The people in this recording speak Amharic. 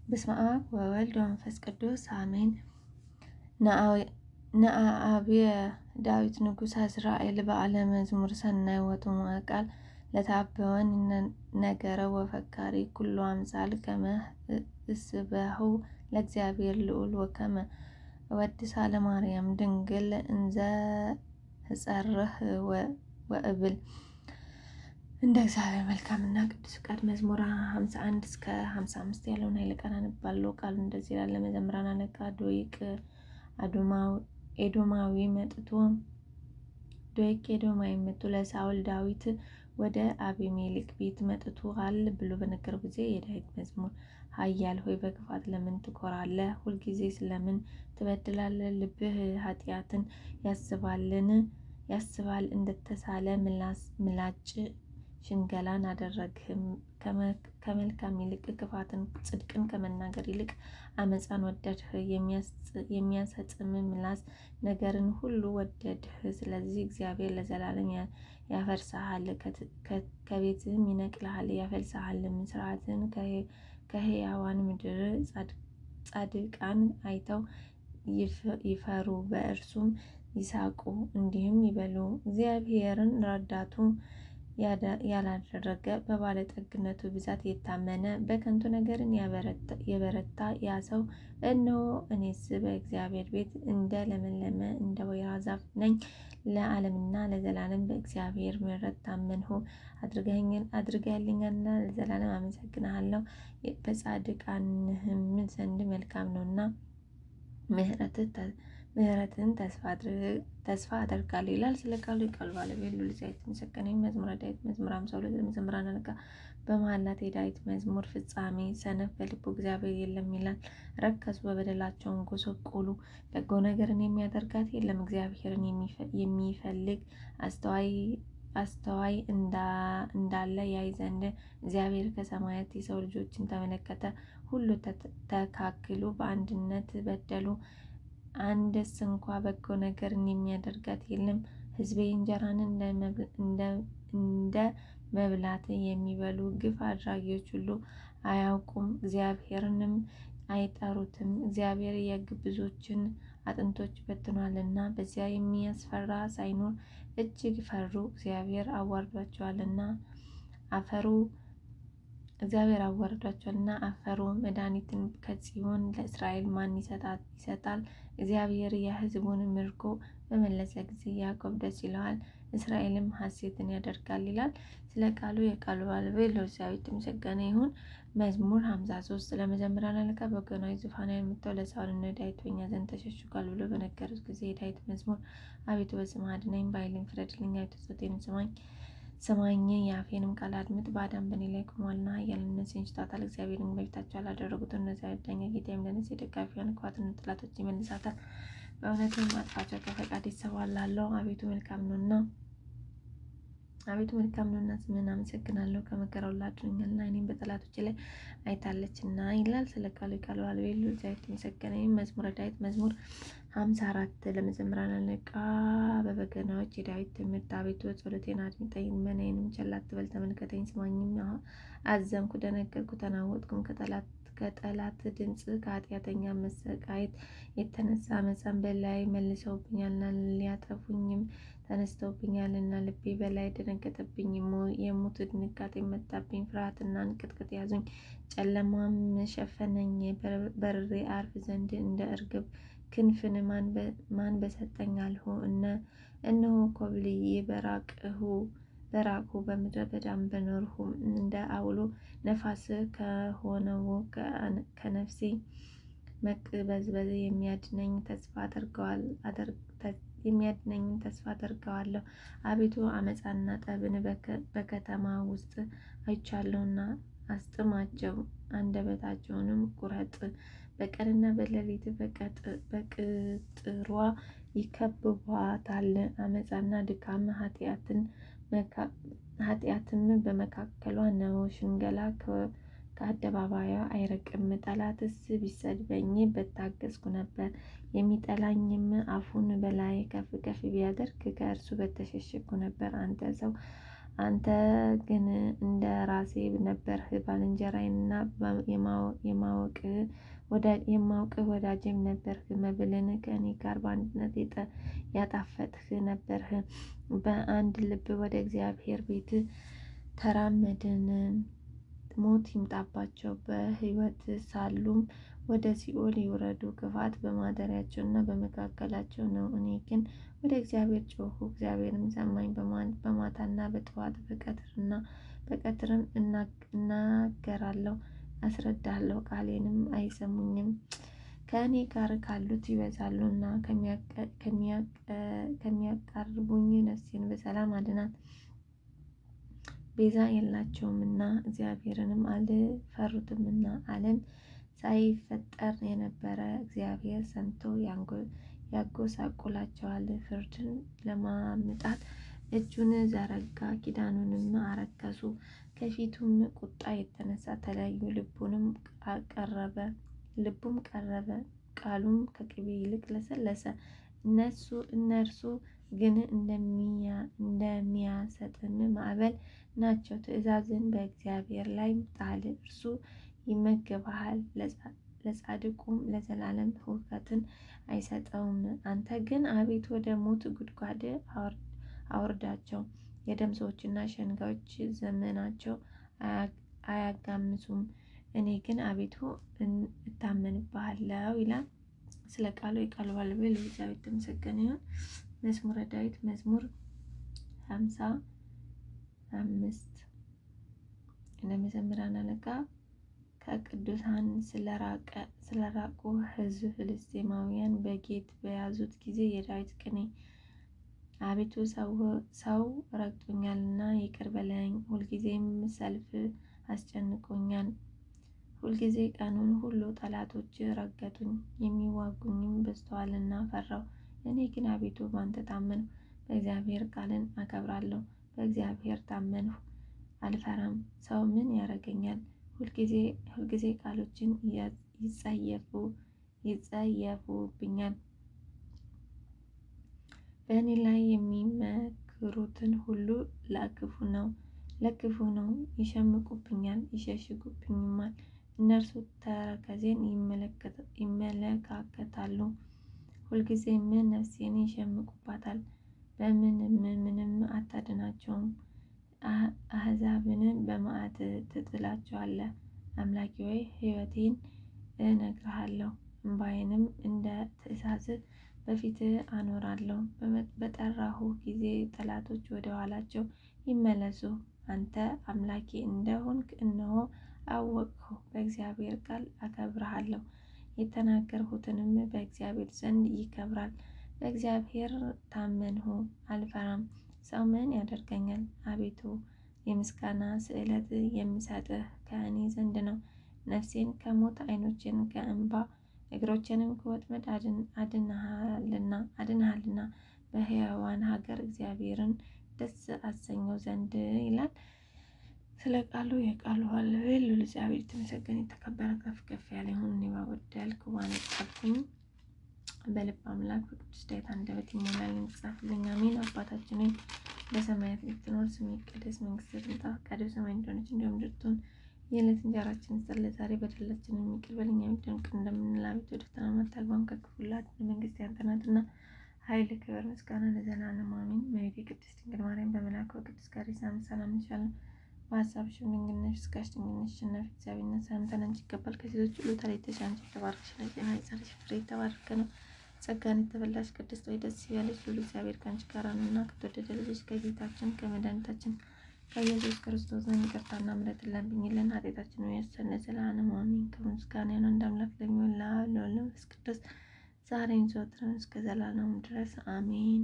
በስመ አብ ወወልድ ወመንፈስ ቅዱስ አሜን። ነአብየ ዳዊት ንጉሠ እስራኤል በዓለ መዝሙር ሰናይ ወጥሙዐ ቃል ለታበወን ነገረ ወፈካሪ ኩሉ አምሳል ከመ እስበሑ ለእግዚአብሔር ልዑል ወከመ እወድሳ ለማርያም ድንግል እንዘ እጸርህ ወእብል። እንደ እግዚአብሔር መልካምና ቅዱስ ፍቃድ መዝሙር 51 እስከ 55 ያለውን ኃይለ ቃል አነባለሁ። ቃሉ እንደዚህ ይላል። ለመዘምራን አለቃ ዶይቅ ኤዶማዊ መጥቶ ለሳውል ዳዊት ወደ አቢሜሌክ ቤት መጥቶአል ብሎ በነገረው ጊዜ የዳዊት መዝሙር። ኃያል ሆይ በክፋት ለምን ትኮራለህ? ሁልጊዜ ስለምን ትበድላለህ? ልብህ ኃጢአትን ያስባል፣ እንደተሳለ ምላጭ ሽንገላን አደረግህም። ከመልካም ይልቅ ክፋትን፣ ጽድቅን ከመናገር ይልቅ አመፃን ወደድህ። የሚያሰጥም ምላስ ነገርን ሁሉ ወደድህ። ስለዚህ እግዚአብሔር ለዘላለም ያፈርስሃል፣ ከቤትህም ይነቅልሃል፣ ያፈልስሃልም። ሥርዓትን ከሕያዋን ምድር ጻድቃን አይተው ይፈሩ፣ በእርሱም ይሳቁ፣ እንዲህም ይበሉ፣ እግዚአብሔርን ረዳቱ ያላደረገ፣ በባለጠግነቱ ብዛት የታመነ፣ በከንቱ ነገርን የበረታ ያ ሰው እነሆ እኔስ በእግዚአብሔር ቤት እንደ ለመለመ እንደ ወይራ ዛፍ ነኝ። ለዓለምና ለዘላለም በእግዚአብሔር ምሕረት ታመንሁ። አድርገህልኛልና ለዘላለም አመሰግንሃለሁ። በጻድቃንህም ዘንድ መልካም ነውና ምሕረትን ተስፋ አደርጋለሁ ይላል። ስለ ቃሉ የቃሉ ባለቤት ልዑል እግዚአብሔር የተመሰገነ ይሁን። መዝሙረ ዳዊት መዝሙር 52 ለመዘምራን አለቃ በመሃላት የዳዊት መዝሙር ፍጻሜ። ሰነፍ በልቡ እግዚአብሔር የለም ይላል። ረከሱ፣ በበደላቸውም ጎሰቆሉ። በጎ ነገርን የሚያደርጋት የለም፣ እግዚአብሔርን የሚፈልግ አስተዋይ እንዳለ ያይ ዘንድ። እግዚአብሔር ከሰማያት የሰው ልጆችን ተመለከተ፣ ሁሉ ተካክሉ፣ በአንድነት በደሉ። አንድስ እንኳ በጎ ነገርን የሚያደርጋት የለም። ሕዝቤ እንጀራን እንደ መብላት የሚበሉ ግፍ አድራጊዎች ሁሉ አያውቁም፣ እግዚአብሔርንም አይጠሩትም። እግዚአብሔር የግብዞችን አጥንቶች በትኗልና፣ በዚያ የሚያስፈራ ሳይኖር እጅግ ፈሩ። እግዚአብሔር አዋርዷቸዋልና አፈሩ። መድኃኒትን ከጽዮን ለእስራኤል ማን ይሰጣል? እግዚአብሔር የሕዝቡን ምርኮ በመለሰ ጊዜ ያዕቆብ ደስ ይለዋል፣ እስራኤልም ሐሴትን ያደርጋል ይላል። ስለ ቃሉ የቃሉ ባለቤት ልዑል እግዚአብሔር የተመሰገነ ይሁን። መዝሙር 53 ለመዘምራን አለቃ በወገናዊ ዙፋን የምትተው ለሳኦልና ዳዊት በእኛ ዘንድ ተሸሽጓል ብሎ በነገሩት ጊዜ የዳዊት መዝሙር። አቤቱ በስምህ አድነኝ፣ በኃይልም ፍረድልኝ። አቤቱ ጸሎቴን ስማኝ፣ የአፌንም ቃል አድምጥ። ባዕዳን በእኔ ላይ ቆመዋልና ኃያላን ነፍሴን ሽተዋታል። እግዚአብሔርን በፊታቸው አላደረጉትም። እነዚያ ዳኛ ጌታዬም ለነፍሴ ደጋፊዋን ክፋትን ጠላቶች ይመልሳታል። በእውነትም አጥፋቸው፣ ከፈቃድ ይሰዋላለሁ። አቤቱ መልካም ነውና ስምህን አመሰግናለሁ። ከመከራ ሁሉ አድነኛልና ዓይኔም በጠላቶቼ ላይ አይታለችና ይላል። ስለ ቃሉ የቃሉ ባለቤት ልዑል እግዚአብሔር የተመሰገነ ይሁን። መዝሙረ ዳዊት መዝሙር 54 ለመዘምራን አለቃ በበገናዎች የዳዊት ትምህርት። አቤቱ ጸሎቴን አድምጠኝ፣ ልመናዬንም ቸል አትበል። ተመልከተኝ፣ ስማኝም። አዘንኩ፣ ደነገጥኩ፣ ተናወጥኩም። ከጠላት ድምፅ፣ ከኃጢአተኛ መሰቃየት የተነሳ ዓመፃን በላይ መልሰውብኛልና ሊያጠፉኝም ተነስተውብኛልና። ልቤ በላይ ደነገጠብኝ፣ የሞት ድንጋጤ መጣብኝ። ፍርሃትና እንቅጥቅጥ ያዙኝ፣ ጨለማም ሸፈነኝ። በርሬ አርፍ ዘንድ እንደ እርግብ ክንፍን ማን በሰጠኝ አልሁ። እነሆ ኮብልዬ በራቅሁ፣ በምድረ በዳም በኖርሁ። እንደ አውሎ ነፋስ ከሆነው ከነፍሴ መቅበዝበዝ የሚያድነኝን ተስፋ አደርገዋለሁ። አቤቱ አመፃና ጠብን በከተማ ውስጥ አይቻለሁና አስጥማቸው፣ አንደበታቸውንም ቁረጥ። በቀንና በሌሊት በቅጥሯ ይከብቧታል። አመፃና ድካም ኃጢአትም በመካከሏ ነው። ሽንገላ ከአደባባዩ አይርቅም። ጠላትስ ቢሰድበኝ በታገስኩ ነበር። የሚጠላኝም አፉን በላይ ከፍ ከፍ ቢያደርግ ከእርሱ በተሸሸግኩ ነበር። አንተ ሰው አንተ ግን እንደ ራሴ ነበርህ፣ ባልንጀራዬንና የማውቅህ ወዳጄም ነበርህ። መብልን ከእኔ ጋር በአንድነት ያጣፈጥህ ነበርህ። በአንድ ልብ ወደ እግዚአብሔር ቤት ተራመድን። ሞት ይምጣባቸው፣ በሕይወት ሳሉም ወደ ሲኦል ይውረዱ። ክፋት በማደሪያቸውና በመካከላቸው ነው። እኔ ግን ወደ እግዚአብሔር ጮኽሁ፣ እግዚአብሔርም ሰማኝ። በማታና በጠዋት በቀትርም እናገራለሁ፣ አስረዳለሁ፣ ቃሌንም አይሰሙኝም። ከእኔ ጋር ካሉት ይበዛሉ እና ከሚያቃርቡኝ ነፍሴን በሰላም አድናት። ቤዛ የላቸውምና እግዚአብሔርንም አልፈሩትምና። ዓለም ሳይፈጠር የነበረ እግዚአብሔር ሰምቶ ያጎሳቁላቸዋል። ፍርድን ለማምጣት እጁን ዘረጋ፣ ኪዳኑንም አረከሱ። ከፊቱም ቁጣ የተነሳ ተለዩ። ልቡም ቀረበ፣ ቃሉም ከቅቤ ይልቅ ለሰለሰ። እነርሱ ግን እንደሚያሰጥም ማዕበል ናቸው። ትእዛዝን በእግዚአብሔር ላይ ጣል፣ እርሱ ይመግብሃል። ለጻድቁም ለዘላለም ሁከትን አይሰጠውም። አንተ ግን አቤቱ ወደ ሞት ጉድጓድ አውርዳቸው። የደም ሰዎችና ሸንጋዮች ዘመናቸው አያጋምሱም። እኔ ግን አቤቱ እታመንብሃለሁ ይላል። ስለ ቃሉ የቃሉ ባለቤት እግዚአብሔር የተመሰገነ ይሁን። መዝሙረ ዳዊት መዝሙር 55 ለመዘምራን አለቃ ከቅዱሳን ስለራቁ ሕዝብ ፍልስጤማውያን በጌት በያዙት ጊዜ የዳዊት ቅኔ። አቤቱ ሰው ረግጦኛልና ይቅር በለኝ፣ ሁልጊዜም ሰልፍ አስጨንቆኛል። ሁልጊዜ ቀኑን ሁሉ ጠላቶች ረገጡኝ፣ የሚዋጉኝም በዝተዋልና ፈራሁ። እኔ ግን አቤቱ ባንተ ታመንሁ፣ በእግዚአብሔር ቃልን አከብራለሁ። በእግዚአብሔር ታመንሁ አልፈራም። ሰው ምን ያደርገኛል? ሁልጊዜ ቃሎችን ይጸየፉብኛል። በእኔ ላይ የሚመክሩትን ሁሉ ለክፉ ነው። ይሸምቁብኛል፣ ይሸሽጉብኝማል። እነርሱ ተረከዜን ይመለካከታሉ፣ ሁልጊዜም ነፍሴን ይሸምቁባታል። ምንም አታድናቸውም። አሕዛብን በመዓት ትጥላቸዋለህ። አምላኬ ሆይ ሕይወቴን እነግርሃለሁ፣ እንባዬንም እንደ ትእዛዝህ በፊትህ አኖራለሁ። በጠራሁ ጊዜ ጠላቶች ወደ ኋላቸው ይመለሱ። አንተ አምላኬ እንደሆንክ እነሆ አወቅሁ። በእግዚአብሔር ቃል አከብርሃለሁ፣ የተናገርሁትንም በእግዚአብሔር ዘንድ ይከብራል። በእግዚአብሔር ታመንሁ አልፈራም። ሰው ምን ያደርገኛል? አቤቱ የምስጋና ስእለት የምሰጥህ ከእኔ ዘንድ ነው። ነፍሴን ከሞት ዓይኖቼን ከእንባ እግሮቼንም ከወጥመድ አድነሃልና በሕያዋን ሀገር እግዚአብሔርን ደስ አሰኘው ዘንድ ይላል። ስለ ቃሉ የቃሉ ባለቤት ልዑል እግዚአብሔር የተመሰገነ የተከበረ ከፍ ከፍ ያለ ይሁን። እኔ ባወደልኩ ባነጻፍኩኝ በልብ አምላክ በቅዱስ ዳዊት አንደበት ይሞላል የሚጻፍልኝ። አሜን። አባታችን ሆይ በሰማያት የምትኖር ስምህ ይቀደስ፣ መንግስትህ ትምጣ፣ ፈቃድህ በሰማይ እንደሆነች እንዲሁም ምድር ትሁን። የዕለት እንጀራችንን ስጠን ዛሬ፣ በደላችንን ይቅር በለን እኛም ይቅር እንደምንል፣ አቤቱ ወደ ፈተና አታግባን ከክፉ ሁሉ አድነን፣ መንግስት ያንተ ናትና ኃይል፣ ክብር፣ ምስጋና ለዘላለም አሜን። እመቤቴ ቅድስት ድንግል ማርያም በመልአኩ በቅዱስ ገብርኤል ሰላም እንልሻለን። በሀሳብሽ ድንግል ነሽ፣ በሥጋሽ ድንግል ነሽ። አሸናፊ እግዚአብሔር እናት ሰላምታ ላንቺ ይገባል። ከሴቶች ሁሉ ተለይተሽ አንቺ የተባረክሽ ነሽ፣ የማኅፀንሽ ፍሬ የተባረከ ነው። ጸጋን የተመላሽ ቅድስት ሆይ ደስ ይበልሽ፣ ልዑል እግዚአብሔር ከአንቺ ጋር ነውና ከተወደደ ልጅሽ ከጌታችን ከመድኃኒታችን ከኢየሱስ ክርስቶስ ዘንድ ይቅርታና ምሕረትን ለምኝልን ኃጢአታችንን ያስተሰርይ ለዘላለሙ አሜን። ክብር ምስጋና ይሁን አንድ አምላክ ለሚሆን ለአብ ለወልድ ለመንፈስ ቅዱስ ዛሬም ዘወትርም እስከ ዘላለሙ ድረስ አሜን።